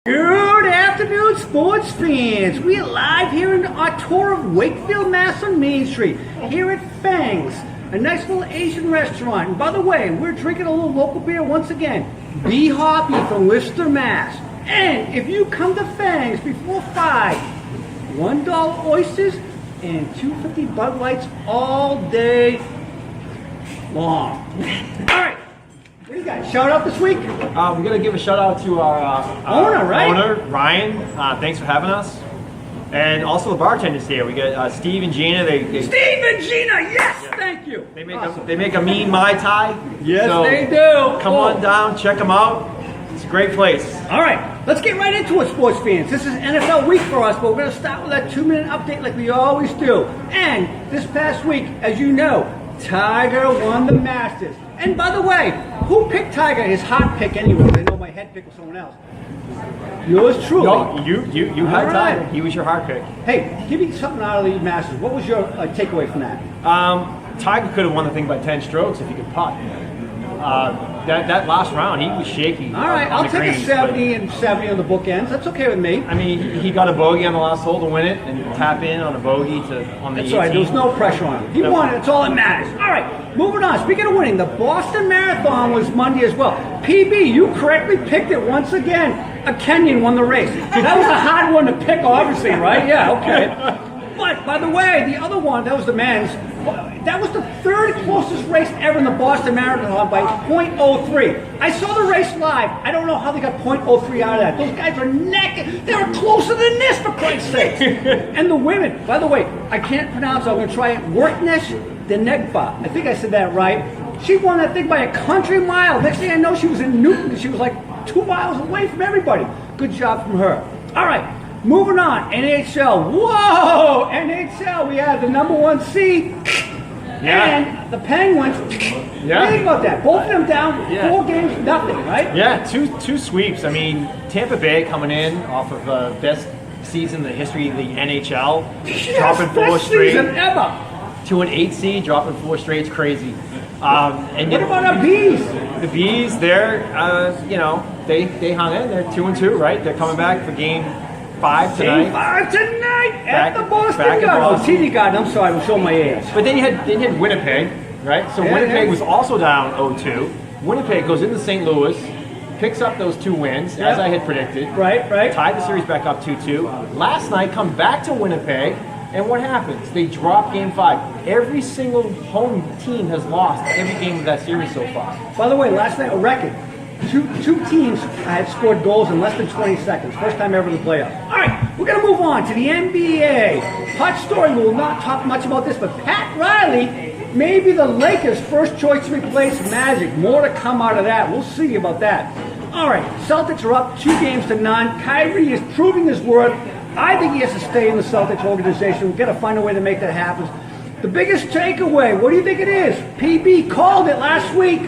Good afternoon, sports fans. We are live here in our tour of Wakefield, Mass on Main Street, here at Fengs, a nice little Asian restaurant. And by the way, we're drinking a little local beer once again, Be Hoppy from Worcester, Mass. And if you come to Fengs before 5, $1 oysters and $2.50 Bud Lights all day long. All right. What do you got? Shout out this week? We're going to give a shout out to our owner, Ryan. Thanks for having us. And also the bartenders here. We got Steve and Gina. Steve and Gina, yes, yeah. Thank you. They make a mean Mai Tai. Yes, so they do. Come on down, check them out. It's a great place. All right, let's get right into it, sports fans. This is NFL week for us, but we're going to start with that 2-minute update like we always do. And this past week, as you know, Tiger won the Masters. And by the way, who picked Tiger? His hot pick anyway. I know my head pick was someone else. Yours truly. No, you had Tiger. He was your hard pick. Hey, give me something out of the Masters. What was your takeaway from that? Tiger could have won the thing by 10 strokes if he could putt. That last round, he was shaky. All right, I'll take a 70 and 70 on the bookends. That's okay with me. I mean, he got a bogey on the last hole to win it, and tap in on a bogey on the 18th. That's right. There was no pressure on him. He won it. That's all that matters. All right, moving on. Speaking of winning, the Boston Marathon was Monday as well. PB, you correctly picked it once again. A Kenyan won the race. That was a hard one to pick, obviously, right? Yeah, okay. But, by the way, the other one, that was the men's, that was the third closest race ever in the Boston Marathon by .03. I saw the race live. I don't know how they got .03 out of that. Those guys were naked. They were closer than this, for Christ's sake. And the women, by the way, I can't pronounce it. I'm going to try it. Worknesh Denegba. I think I said that right. She won that thing by a country mile. Next thing I know, she was in Newton. She was like 2 miles away from everybody. Good job from her. All right. Moving on, NHL. Whoa! NHL, we had the #1 seed. Yeah. And the Penguins. Yeah. Think about that. Both of them down 4 games, nothing, right? Yeah, two sweeps. I mean, Tampa Bay coming in off of best season in the history of the NHL. Yes, dropping 4 best straight. Season ever. To an 8 seed, dropping 4 straight. It's crazy. And what about our Bees? The Bees, they're, they hung in. They're 2-2, right? They're coming back for game 5 tonight. Game 5 tonight at the Boston Garden. Oh, TD Garden. I'm sorry, I'm showing my age. But then you had Winnipeg, right? So Winnipeg was also down 0-2. Winnipeg goes into St. Louis, picks up those 2 wins, as I had predicted. Right. Tied the series back up 2-2. Last night, come back to Winnipeg, and what happens? They drop game 5. Every single home team has lost every game of that series so far. By the way, last night, a record. Two teams had scored goals in less than 20 seconds. First time ever in the playoffs. All right, we're going to move on to the NBA. Hot story, we will not talk much about this, but Pat Riley may be the Lakers' first choice to replace Magic. More to come out of that. We'll see about that. All right, Celtics are up 2-0. Kyrie is proving his worth. I think he has to stay in the Celtics organization. We've got to find a way to make that happen. The biggest takeaway, what do you think it is? PB called it last week.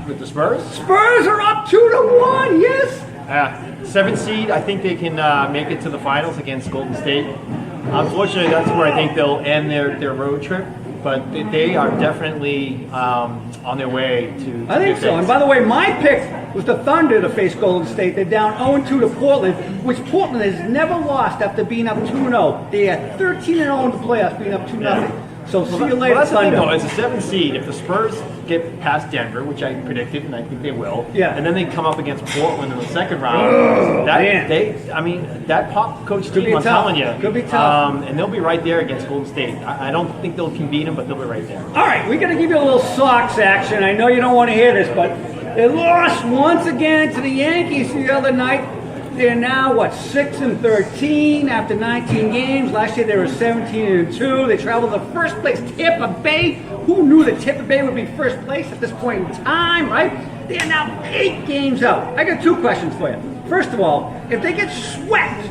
With the Spurs? Spurs are up 2-1, yes. 7 seed, I think they can make it to the finals against Golden State. Unfortunately, that's where I think they'll end their road trip. But they are definitely on their way to I think so. And by the way, my pick was the Thunder to face Golden State. They're down 0-2 to Portland, which Portland has never lost after being up 2-0. They are 13-0 in the playoffs, being up 2-0. Yeah. So see you later, that's Thunder. The thing, though, as a 7 seed, if the Spurs get past Denver, which I predicted, and I think they will, and then they come up against Portland in the second round, that pop coach team, I'm telling you, could be tough. And they'll be right there against Golden State. I don't think they'll beat them, but they'll be right there. All right, we're going to give you a little Sox action. I know you don't want to hear this, but they lost once again to the Yankees the other night. They're now, 6-13 after 19 games. Last year they were 17-2. They traveled to first place, Tampa Bay. Who knew that Tampa Bay would be first place at this point in time, right? They are now 8 games out. I got 2 questions for you. First of all, if they get swept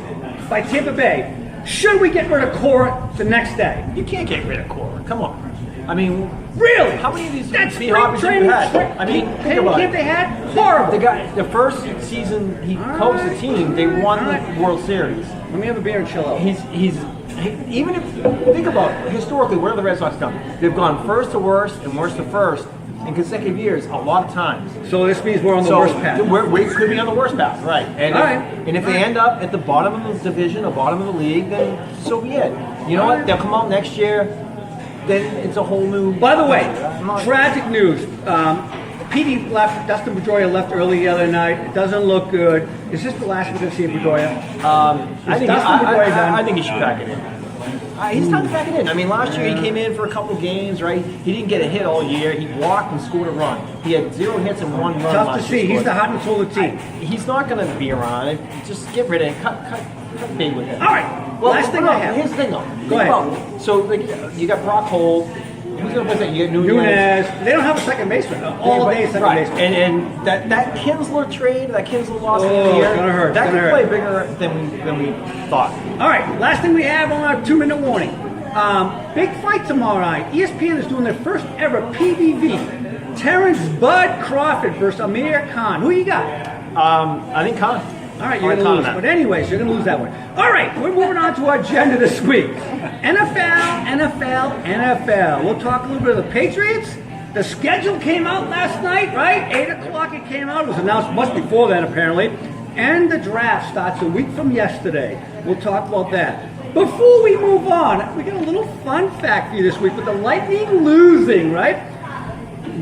by Tampa Bay, should we get rid of Cora the next day? You can't get rid of Cora. Come on. I mean, Really? how many of these That's Be Hoppies have you had? I mean, think about camp it. they had? Horrible. The first season he coached the team, they won the World Series. Let me have a beer and chill out. Even if think about it, historically, what have the Red Sox done? They've gone first to worst and worst to first in consecutive years a lot of times. So this means we're on the worst path. We could be on the worst path, right? And if they end up at the bottom of the division or bottom of the league, then so be it. You know what? They'll come out next year. Then it's a whole new. By the way, tragic news. PD left. Dustin Pedroia left early the other night. It doesn't look good. Is this the last we're going to see of Pedroia? I think he should pack it in. He's time to pack it in. I mean, last year he came in for a couple games, right? He didn't get a hit all year. He walked and scored a run. He had 0 hits and 1 run. Tough to see. He's the heart and soul of the team. He's not going to be around. Just get rid of him. Cut big with him. All right. Well, last thing I have. Here's the thing, though. Go ahead. So you got Brock Holt. Who's going to play that? You got Nunez. They don't have a second baseman. All day second baseman. And that Kinsler trade, that Kinsler loss in the year, it's gonna hurt. that could play bigger than we thought. All right, last thing we have on our 2-minute warning. Big fight tomorrow night. ESPN is doing their first ever PBV. Terrence Bud Crawford versus Amir Khan. Who you got? I think Khan. All right, you're going to lose. But anyways, you're going to lose that one. All right, we're moving on to our agenda this week. NFL. We'll talk a little bit of the Patriots. The schedule came out last night, right? 8 o'clock it came out. It was announced much before then, apparently. And the draft starts a week from yesterday. We'll talk about that. Before we move on, we got a little fun fact for you this week with the Lightning losing, right?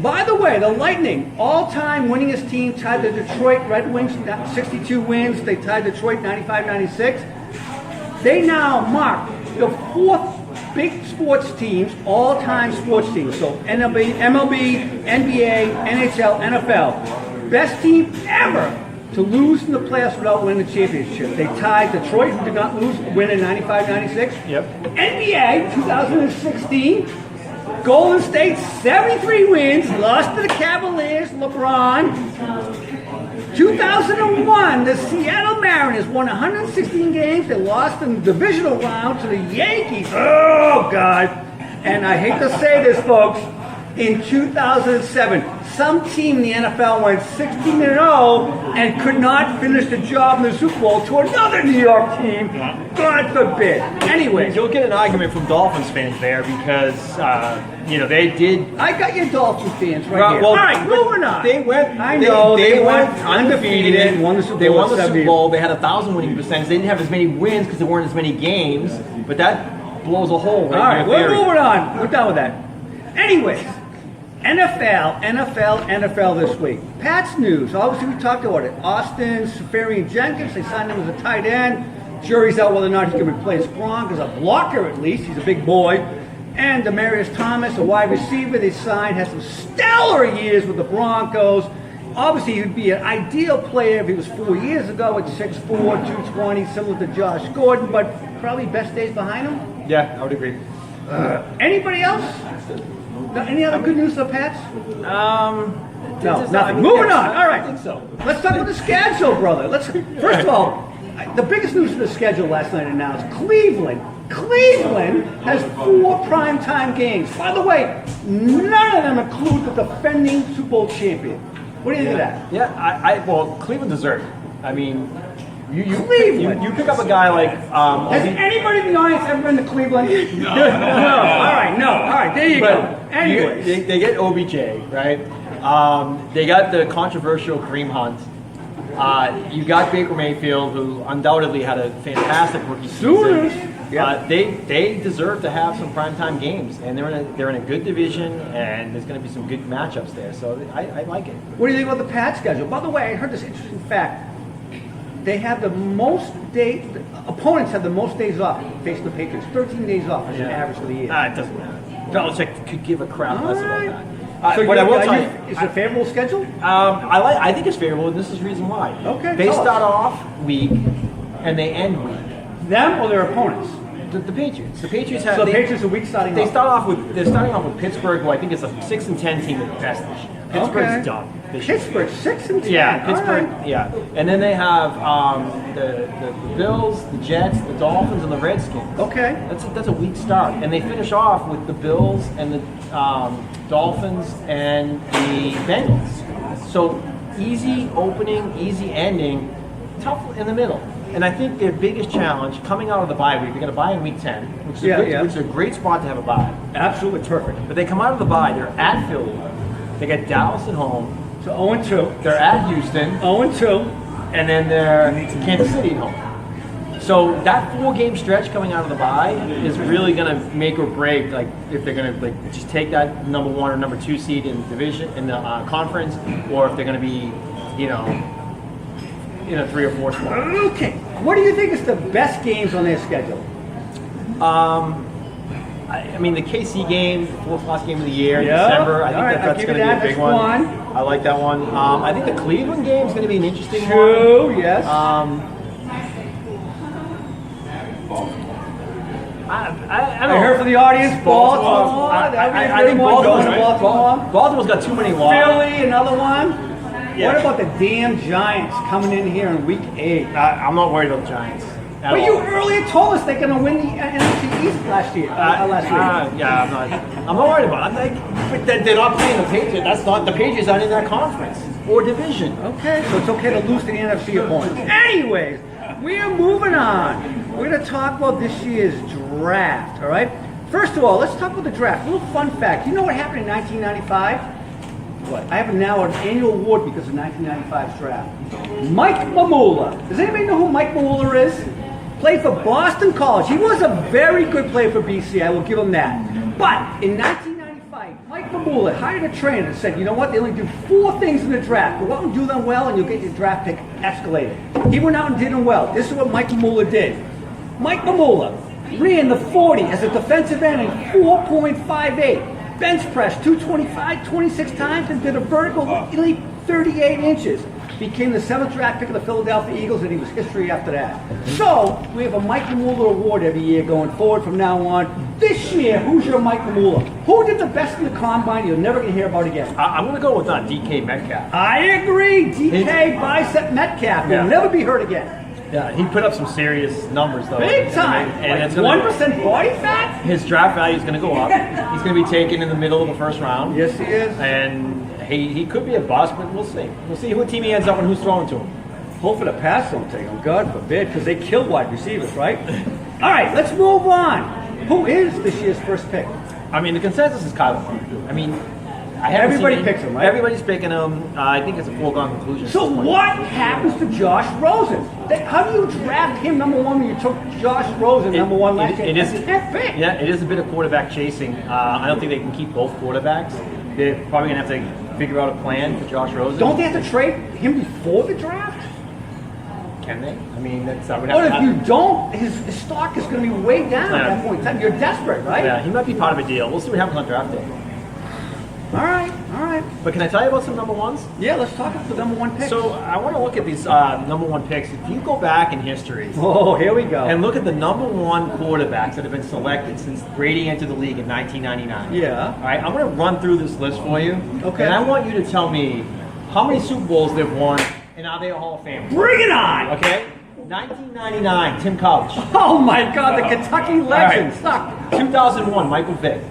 By the way, the Lightning, all-time winningest team, tied the Detroit Red Wings, 62 wins. They tied Detroit 95-96. They now mark the 4th big sports teams, all-time sports teams. So MLB, NBA, NHL, NFL. Best team ever to lose in the playoffs without winning the championship. They tied Detroit, who did not win in 95-96. Yep. NBA 2016. Golden State, 73 wins, lost to the Cavaliers, LeBron. 2001, the Seattle Mariners won 116 games. They lost in the divisional round to the Yankees. Oh, God. And I hate to say this, folks. In 2007, some team in the NFL went 16-0 and could not finish the job in the Super Bowl to another New York team. God forbid. Anyways. You'll get an argument from Dolphins fans there because, they did. I got your Dolphins fans right here. Well, all right, moving on. They went undefeated, won the Super Bowl. They won the Super Bowl. They had 1,000 winning percentage. They didn't have as many wins because there weren't as many games. But that blows a hole. All right, we're moving on. We're done with that. Anyways. NFL this week. Pat's news. Obviously, we talked about it. Austin Seferian-Jenkins, they signed him as a tight end. Jury's out whether or not he can replace Gronk as a blocker at least. He's a big boy. And Demaryius Thomas, a wide receiver they signed, has some stellar years with the Broncos. Obviously, he'd be an ideal player if he was 4 years ago at 6'4", 220, similar to Josh Gordon, but probably best days behind him. Yeah, I would agree. Anybody else? Any other good news for the Pats? No, nothing. Moving on. All right. I think so. Let's talk about the schedule, brother. First of all, the biggest news for the schedule last night announced Cleveland. Cleveland has 4 primetime games. By the way, none of them include the defending Super Bowl champion. What do you think of that? Yeah, well, Cleveland deserved it. I mean, you pick up a guy like. Has anybody in the audience ever been to Cleveland? No. All right, there you go. Anyways. They get OBJ, right? They got the controversial Kareem Hunt. You got Baker Mayfield, who undoubtedly had a fantastic rookie season. They deserve to have some primetime games, and they're in a good division, and there's going to be some good matchups there. So I like it. What do you think about the Pats schedule? By the way, I heard this interesting fact. They have the most days. Opponents have the most days off facing the Patriots. 13 days off as an average for the year. It doesn't matter. Belichick could give a crap less about that. So but I will tell you, is it a favorable schedule? I think it's favorable, and this is the reason why. Okay. They start off weak, and they end weak. Them or their opponents? The Patriots. The Patriots have. So the Patriots are weak starting They're off. starting off with Pittsburgh, who I think is a 6-10 team at best this year. Pittsburgh's done. this year. Pittsburgh 6-10. Yeah, Pittsburgh. All right. Yeah, and then they have the Bills, the Jets, the Dolphins, and the Redskins. Okay. That's a weak start, and they finish off with the Bills and the Dolphins and the Bengals. So easy opening, easy ending, tough in the middle. And I think their biggest challenge coming out of the bye week, they're going to bye in week 10, which is a great spot to have a bye. Absolutely perfect. But they come out of the bye, they're at Philly, they get Dallas at home, So 0-2. they're at Houston, 0-2. and then they're Kansas City at home. So that 4-game stretch coming out of the bye is really going to make or break, like if they're going to like just take that number 1 or number 2 seed in the division in the conference, or if they're going to be, you know, in a 3 or 4 spot. Okay. What do you think is the best games on their schedule? I mean, the KC game, the 4th last game of the year in Yeah. December. I think All right, I'll that's give going you to be that. a big That's one. one. I like that one. I think the Cleveland game is going to be an interesting one. True, yes. I I heard from the audience, Baltimore. I That'd be think a good one. Baltimore's, Going to Baltimore. Baltimore's got too many losses. Philly, another one. Yeah. What about the damn Giants coming in here in week 8? I'm not worried about the Giants. at But all. you earlier told us they're going to win the NFC East last year. Last week. Yeah, I'm not worried about it. But they're not playing the Patriots. That's not the Patriots aren't in that conference or division. Okay, so it's okay to lose to the NFC opponents. Anyways, we are moving on. We're going to talk about this year's draft, all right? First of all, let's talk about the draft. A little fun fact. You know what happened in 1995? What? I have now an annual award because of 1995's draft. Mike Mamula. Does anybody know who Mike Mamula is? Played for Boston College. He was a very good player for BC, I will give him that. But in 1995, Mike Mamula hired a trainer and said, you know what, they only do 4 things in the draft. Go out and do them well and you'll get your draft pick escalated. He went out and did them well. This is what Mike Mamula did. Mike Mamula ran the 40 as a defensive end in 4.58. Bench press 225 26 times and did a vertical leap 38 inches. Became the 7th draft pick of the Philadelphia Eagles, and he was history after that. So we have a Mike Mamula award every year going forward from now on. This year, who's your Mike Mamula? Who did the best in the combine you're never going to hear about again? I'm going to go with DK Metcalf. I agree. DK Bicep Metcalf will Yeah. never be heard again. Yeah, he put up some serious numbers though. Big time. And Like it's gonna, 1% body fat? his draft value is going to go up. He's going to be taken in the middle of the 1st round. Yes, he is. And he could be a bust, but we'll see. We'll see what team he ends up and who's throwing to him. Hope for the pass don't take him. God forbid, because they kill wide receivers, right? All right, let's move on. Who is this year's first pick? I mean, the consensus is Kyler Murray. I mean, Everybody picks him, right? Everybody's picking him. I think it's a foregone conclusion. So what happens to Josh Rosen? How do you draft him number 1 when you took Josh Rosen number 1 last year? It is. That's a tough pick. Yeah, it is a bit of quarterback chasing. I don't think they can keep both quarterbacks. They're probably going to have to figure out a plan for Josh Rosen. Don't they have to trade him before the draft? Can they? I mean, that's would Or have if to you happen. don't, his stock is going to be way down at that point in time. You're desperate, right? Yeah, he might be part of a deal. We'll see what happens on draft day. All right, all right. But can I tell you about some number 1s? Yeah, let's talk about the number 1 pick. So I want to look at these number 1 picks. If you go back in history oh, here we go. and look at the number 1 quarterbacks that have been selected since Brady entered the league in 1999. Yeah. All right, I'm going to run through this list for you. Okay. And I want you to tell me how many Super Bowls they've won and are they a Hall of Famer? Bring it on! Okay. 1999, Tim Couch. Oh my God, the Kentucky legend. All Suck. 2001, Michael Vick.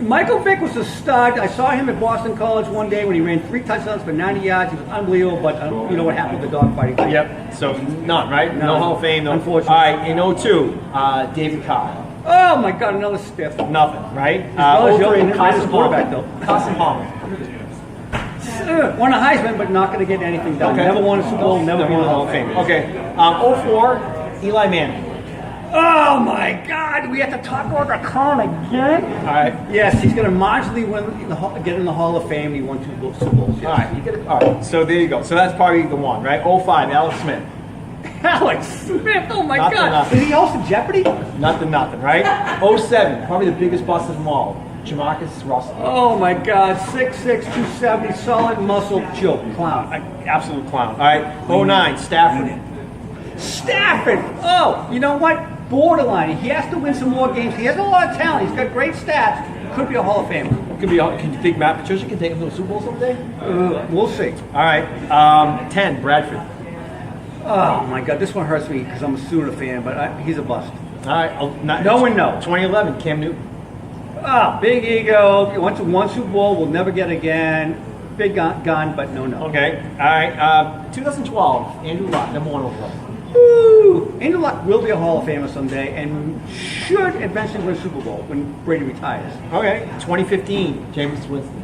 Michael Vick was a stud. I saw him at Boston College one day when he ran 3 touchdowns for 90 yards. He was unbelievable, but you know what happened with the dogfighting. Yep. So none, right? No None. Hall of Fame. No. Unfortunately. All right. In #02, David Carr. Oh my God, another stiff. Nothing, right? well as 03, Joey, and Carson his quarterback, Palmer. though. Carson Palmer. Won a Heisman, but not going to get anything done. Okay. Never won a Super Bowl, never been in the Hall of Fame. Okay. 04, Eli Manning. Oh my God, we have to talk about the con again? All right. Yes, he's going to marginally get in the Hall of Fame. He won 2 Super Bowls. Yes. All right. You get it. All right. So there you go. So that's probably the one, right? 05, Alex Smith. Alex Smith, oh my Nothing, God. nothing. Did he host Jeopardy? Nothing, right? 07, probably the biggest bust of them all. Jamarcus Russell. Oh my God, 6'6", 270, solid muscle, joke, clown. Absolute clown. All right. 09, Stafford. Stafford! Oh, you know what? Borderline. He has to win some more games. He has a lot of talent. He's got great stats, could be a Hall of Famer. Can you think Matt Patricia can take him to a Super Bowl someday? We'll see. All right. 10, Bradford. Oh my God, this one hurts me because I'm a Sooner fan, but he's a bust. All right. No one knows. 2011, Cam Newton. Big ego. Went to one Super Bowl, will never get again. Big gun, but no. Okay. All right. 2012, Andrew Luck, number 1 overall. Woo! Andrew Luck will be a Hall of Famer someday and should eventually win a Super Bowl when Brady retires. Okay. 2015, James Winston.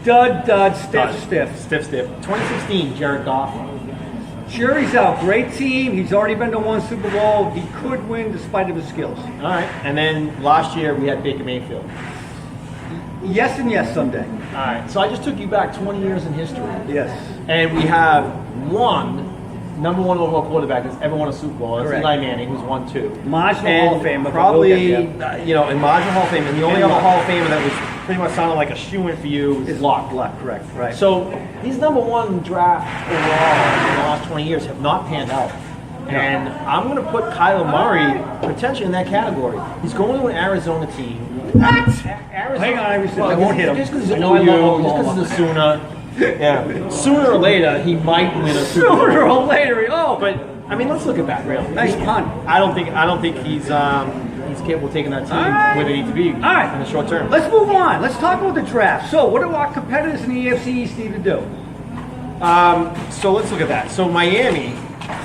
Dud, stiff. 2016, Jared Goff. Jury's out. Great team. He's already been to one Super Bowl. He could win despite of his skills. All right. And then last year we had Baker Mayfield. Yes and yes someday. All right. So I just took you back 20 years in history. Yes. And we have one number 1 overall quarterback that's ever won a Super Bowl. That's Correct. Eli Manning, who's won 2. Marginal Hall of Famer. but Probably, we'll get there. in marginal Hall of Fame. And the only And other Luck. Hall of Famer that was pretty much sounded like a shoo-in for you is Luck. Luck, correct, right. So these number 1 draft overall in the last 20 years have not panned out. And I'm going to put Kyler Murray potentially in that category. He's going to an Arizona team. What? Arizona, Hang on, I won't hit him. Just because I he's know I love just Oklahoma. because he's a Sooner. Yeah. Sooner or later, he might win a Super Bowl. Sooner or later. Oh, But I mean, let's look at that. Really, nice pun. I don't think he's capable of taking that team where they need to be All right. in the short term. Let's move on. Let's talk about the draft. So, what do our competitors in the AFC East need to do? So let's look at that. So Miami,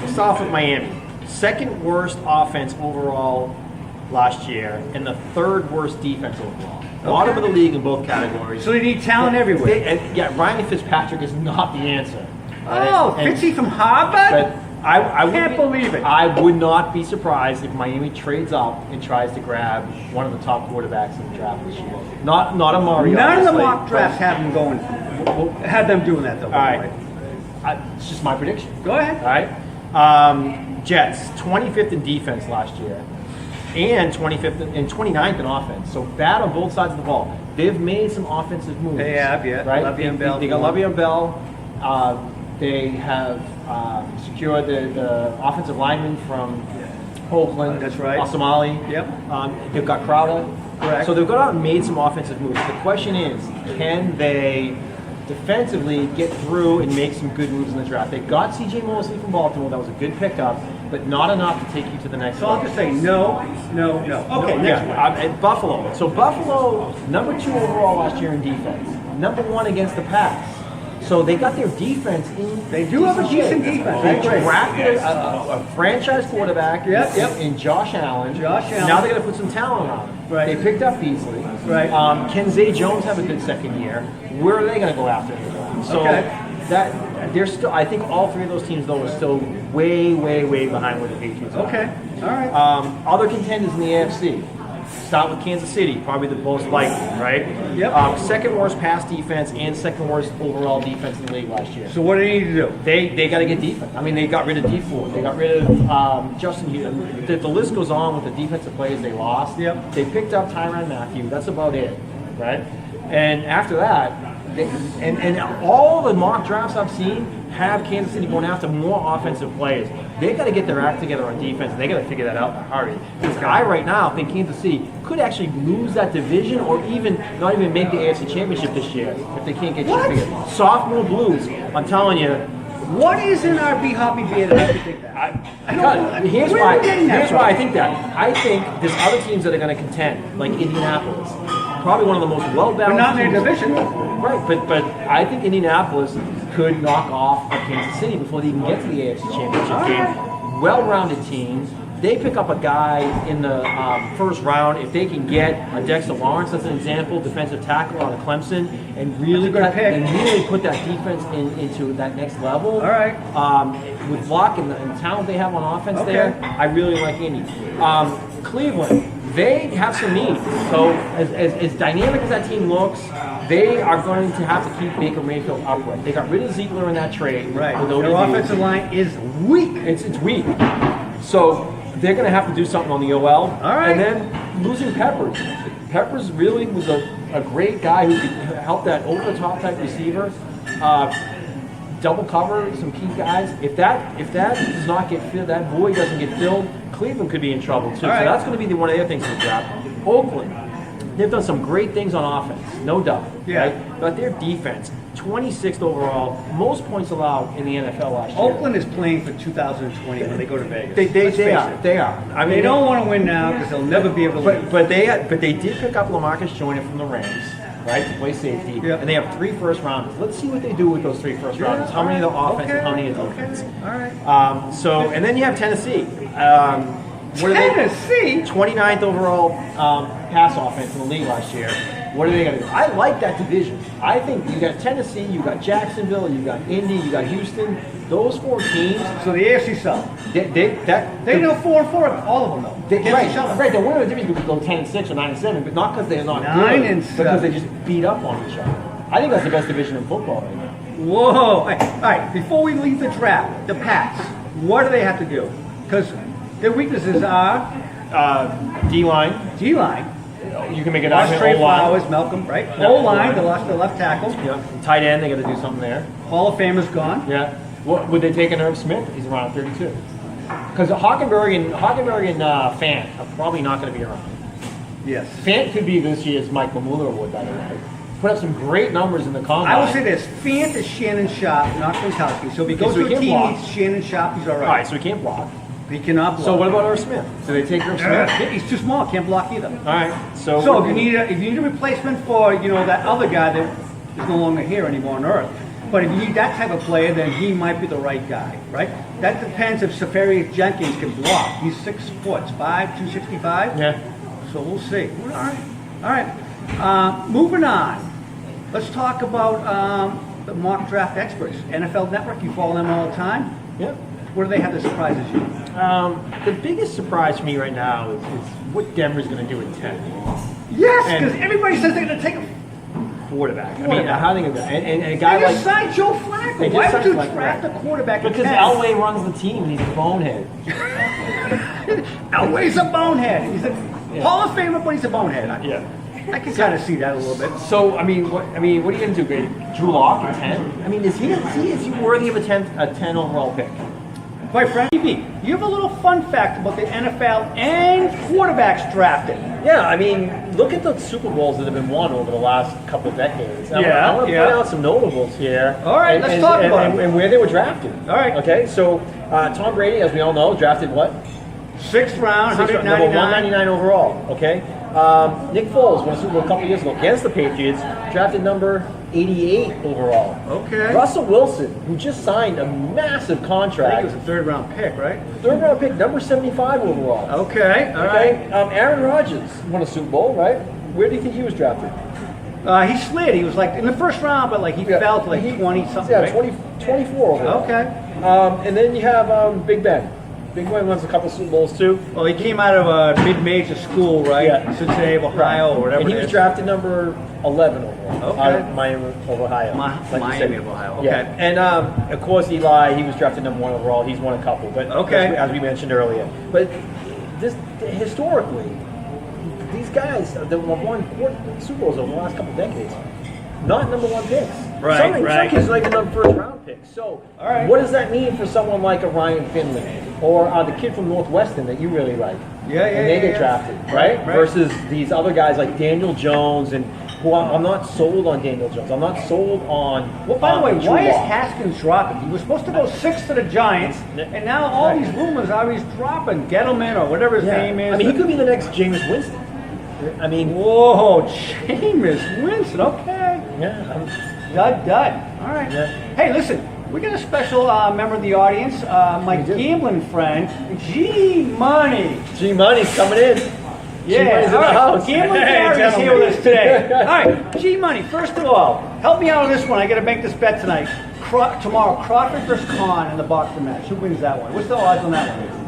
we'll start off with Miami. 2nd worst offense overall last year, and the 3rd worst defense overall. Bottom of the league in both categories. So they need talent everywhere. Ryan Fitzpatrick is not the answer. Oh, And- Fitzy from Harvard? But I Can't believe it. I would not be surprised if Miami trades up and tries to grab one of the top quarterbacks in the draft this year. Not a Mario. None of the obviously, mock drafts have them going. Had them doing that, though. All right. It's just my prediction. Go ahead. All right. Jets, 25th in defense last year, and 25th and 29th in offense. So bad on both sides of the ball. They've made some offensive moves. They have, yeah. Right. Le'Veon Bell. They got Le'Veon Bell. They have secured the offensive lineman from Oakland. That's right. Somali. Yep. They've got Crowder. Correct. So they've gone out and made some offensive moves. The question is, can they defensively get through and make some good moves in the draft? They got C.J. Mosley from Baltimore. That was a good pickup, but not enough to take you to the next So I'll level. just say no. Okay, next one. And Buffalo. So Buffalo, number 2 overall last year in defense. Number 1 against the pass. So they got their defense in. They do have a decent defense. They That's right. drafted a franchise quarterback Yep. in Josh Allen. Josh Allen. Now they're going to put some talent on him. Right. They picked up Beasley. Right. Can Zay Jones have a good second year? Where are they going to go after him? So Okay. that they're still. I think all 3 of those teams though are still way behind where the Patriots are. Okay, all right. Other contenders in the AFC. Start with Kansas City, probably the most likely, right? Yep. 2nd worst pass defense and 2nd worst overall defense in the league last year. So what do they need to do? They got to get defense. I mean, they got rid of D Ford. They got rid of Justin Houston. The list goes on with the defensive players they lost. Yep. They picked up Tyrann Mathieu. That's about it, right? And after that, and all the mock drafts I've seen have Kansas City going after more offensive players. They got to get their act together on defense. And they got to figure that out in a hurry. Because I right now think Kansas City could actually lose that division, or not even make the AFC Championship this year if they can't get What? shit together. Sophomore blues. I'm telling you. What is in our Be Hoppy beer that makes you think that? Here's Where why. are we getting that Here's from? why I think that. I think there's other teams that are going to contend, like Indianapolis, probably one of the most well-balanced. But not in their teams. division. Right, but I think Indianapolis could knock off Kansas City before they even get to the AFC Championship game. Well-rounded team. They pick up a guy in the first round. If they can get a Dexter Lawrence, as an example, defensive tackle out of Clemson, and really That's a good pick. put that defense into that next level. All right. With Luck and the talent they have on offense Okay. there, I really like Indy. Cleveland, they have some needs. So as dynamic as that team looks, they are going to have to keep Baker Mayfield upright. They got rid of Ziegler in that trade. Right. with Their ODB. offensive line is weak. It's weak. So they're going to have to do something on the OL. All right. And then losing Peppers. Peppers really was a great guy who could help that over-the-top type receiver. Double cover some key guys. If that does not get filled, that void doesn't get filled, Cleveland could be in trouble too. All right. So that's going to be one of the other things in the draft. Oakland. They've done some great things on offense, no doubt. Yeah. Right? But their defense, 26th overall, most points allowed in the NFL last year. Oakland is playing for 2020 when they go to Vegas. They Let's face are. it. They are. I mean, They don't want to win now because they'll never be able to win. But they did pick up LaMarcus Joyner from the Rams, right, to play safety. Yeah. And they have 3 first rounders. Let's see what they do with those 3 first rounders. How many of the offense and how many of the defense? All right. And then you have Tennessee. What are Tennessee? They? 29th overall pass offense in the league last year. What are they going to do? I like that division. I think you got Tennessee, you got Jacksonville, you got Indy, you got Houston. Those 4 teams. So the AFC South. They know 4-4, all of them though. Right. The winner of the division could go 10-6 or 9-7, but not because they're not 9-7. because they just beat up on each other. I think that's the best division in football right now. Whoa! All right. Before we leave the draft, the Pats. What do they have to do? Because their weaknesses are D-line. D-line. You can make an Lost argument. Trey O-line. Flowers, Malcolm, right? Yeah, O-line, they lost their left tackle. Yeah. Tight end, they got to do something there. Hall of Famer's gone. Yeah. What would they take an Irv Smith? He's around 32. Because Hockenberg and Fant are probably not going to be around. Yes. Fant could be this year's Mike Mamula would, by the way. Put up some great numbers in the combine. I will say this: Fant is Shannon Sharp, not Gronkowski. So if he goes to a team, he's Shannon Sharp. He's all right. All right, so he can't block. He cannot block. So what about Irv Smith? Do they take Irv Smith? He's too small. Can't block either. All right. So if you need a replacement for that other guy that is no longer here anymore on Earth, but if you need that type of player, then he might be the right guy, right? That depends if Safarius Jenkins can block. He's 6 foot 5, 265. Yeah. So we'll see. All right. Moving on. Let's talk about the mock draft experts. NFL Network. You follow them all the time. Yeah. What do they have that surprises you? The biggest surprise for me right now is what Denver's going to do at 10. Yes, because everybody says they're going to take a quarterback. I mean, how are they going to do? And a guy they like just signed Joe Flacco. Why would you draft a quarterback? Because Elway runs the team and he's a bonehead. Elway's a bonehead. He's a Hall of Famer, but he's a bonehead. Yeah. I can kind of see that a little bit. So what are you going to do, Grady? Drew Lock at 10? I mean, is he worthy of a 10 overall pick? Quite frankly, you have a little fun fact about the NFL and quarterbacks drafted. Yeah, I mean, look at the Super Bowls that have been won over the last couple of decades. I want to point out some notables here. All right, let's talk about them. And where they were drafted. All right. Okay, so Tom Brady, as we all know, drafted what? 6th round, 199. Number 199 overall, okay? Nick Foles won a Super Bowl a couple years ago against the Patriots, drafted number 88 overall. Okay. Russell Wilson, who just signed a massive I contract. think it was a 3rd round pick, right? 3rd round pick, number 75 overall. Okay, all right. Aaron Rodgers won a Super Bowl, right? Where do you think he was drafted? He slid. He was like in the 1st round, but like he fell to like 20 something. Yeah, right? 24 overall. Okay. And then you have Big Ben. Big Ben wins a couple Super Bowls too. Well, he came out of a mid-major school, right? Yeah. Cincinnati, Ohio, or whatever. And he it was is. drafted number 11 overall. Okay. Out of Miami of Ohio. Miami of Ohio. Okay. Yeah. And of course Eli, he was drafted number 1 overall. He's won a couple, but as we mentioned earlier. But historically, these guys that won Super Bowls over the last couple of decades, not number 1 picks. Right, Some kids like the number 1st round picks. So what does that mean for someone like a Ryan Finley or the kid from Northwestern that you really like? And they get drafted, right? Versus these other guys like Daniel Jones and who I'm not sold on Daniel Jones. I'm not sold on. Well, by the way, Drew why is Lock. Haskins dropping? He was supposed to go 6th to the Giants, and now all these rumors are he's dropping Gettleman or whatever his name is. I mean, he could be the next Jameis Winston. I mean, whoa, Jameis Winston. Okay. Yeah. Dud. All right. Yeah. Hey, listen. We got a special member of the audience, my gambling friend, G Money. G Money's coming in. Yeah, all right. Gambling Gary is here with us today. All right, G Money. First of all, help me out on this one. I got to make this bet tonight. Tomorrow, Crawford versus Khan in the boxing match. Who wins that one? What's the odds on that one?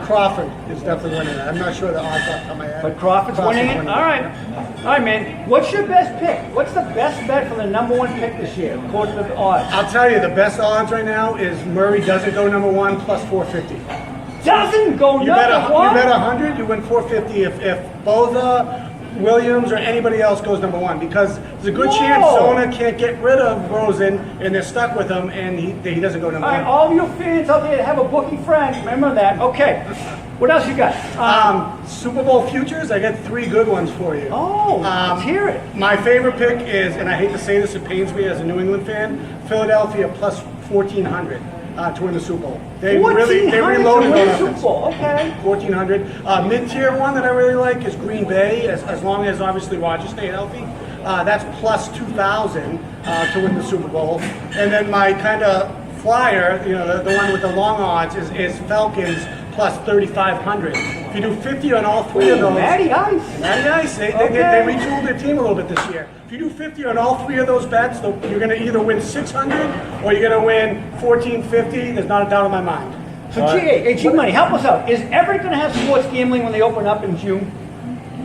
Crawford is definitely winning it. I'm not sure the odds off the top of my head. But Crawford's winning it? All right, man. What's your best pick? What's the best bet for the number 1 pick this year, according to the odds? I'll tell you, the best odds right now is Murray doesn't go number 1 plus 450. Doesn't go You number 1? bet 100, you win 450 if Boza, Williams, or anybody else goes number 1, because there's a good chance Zona can't get rid of Rosen and they're stuck with him and he doesn't go number 1. All right, all you fans out there that have a bookie friend, remember that. Okay. What else you got? Super Bowl futures, I got 3 good ones for you. Let's hear it. My favorite pick is, and I hate to say this, it pains me as a New England fan, Philadelphia plus 1,400 to win the Super Bowl. They reloaded to win on the offense. Super Bowl. Okay. 1,400. Mid-tier one that I really like is Green Bay, as long as obviously Rodgers stay healthy. That's plus 2,000 to win the Super Bowl. And then my kind of flyer, the one with the long odds is Falcons plus 3,500. If you do 50 on all 3 of those, Matty Ice. Matty Ice, they retooled their team a little bit this year. If you do 50 on all 3 of those bets, you're going to either win 600 or you're going to win 1,450. There's not a doubt in my mind. So G Money, help us out. Is Everett going to have sports gambling when they open up in June?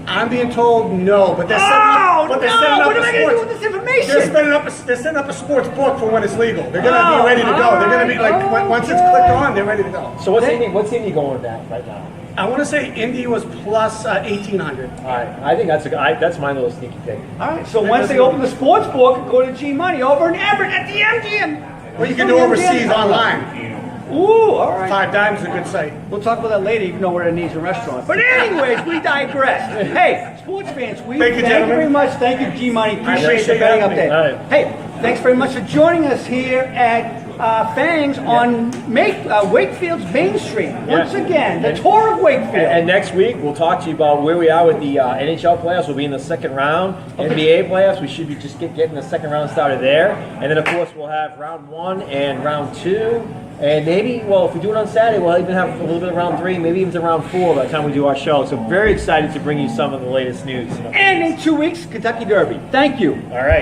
I'm being told no, but they're setting up. What am I going to do with this information? They're setting up a sports book for when it's legal. They're going to be ready to go. They're going to be once it's clicked on, they're ready to go. So what's Indy going with that right now? I want to say Indy was plus 1,800. All right, I think that's my little sneaky pick. All right, so once they open the sports book, go to G Money over in Everett at the MGM. Or you can do overseas online. Ooh, all right. 5 Dimes is a good site. We'll talk about that later, even though we're at an Asian restaurant. But anyways, we digress. Hey, sports fans, Thank you, thank you very much. Thank you, G Money. Appreciate the betting update. All right. Hey, thanks very much for joining us here at Fengs on Wakefield's Main Street. Once again, the tour of Wakefield. And next week, we'll talk to you about where we are with the NHL playoffs. We'll be in the second round. NBA playoffs, we should be just getting the second round started there. And then, of course, we'll have round 1 and round 2. And maybe, well, if we do it on Saturday, we'll even have a little bit of round 3, maybe even to round 4 by the time we do our show. So very excited to bring you some of the latest news. And in 2 weeks, Kentucky Derby. Thank you. All right.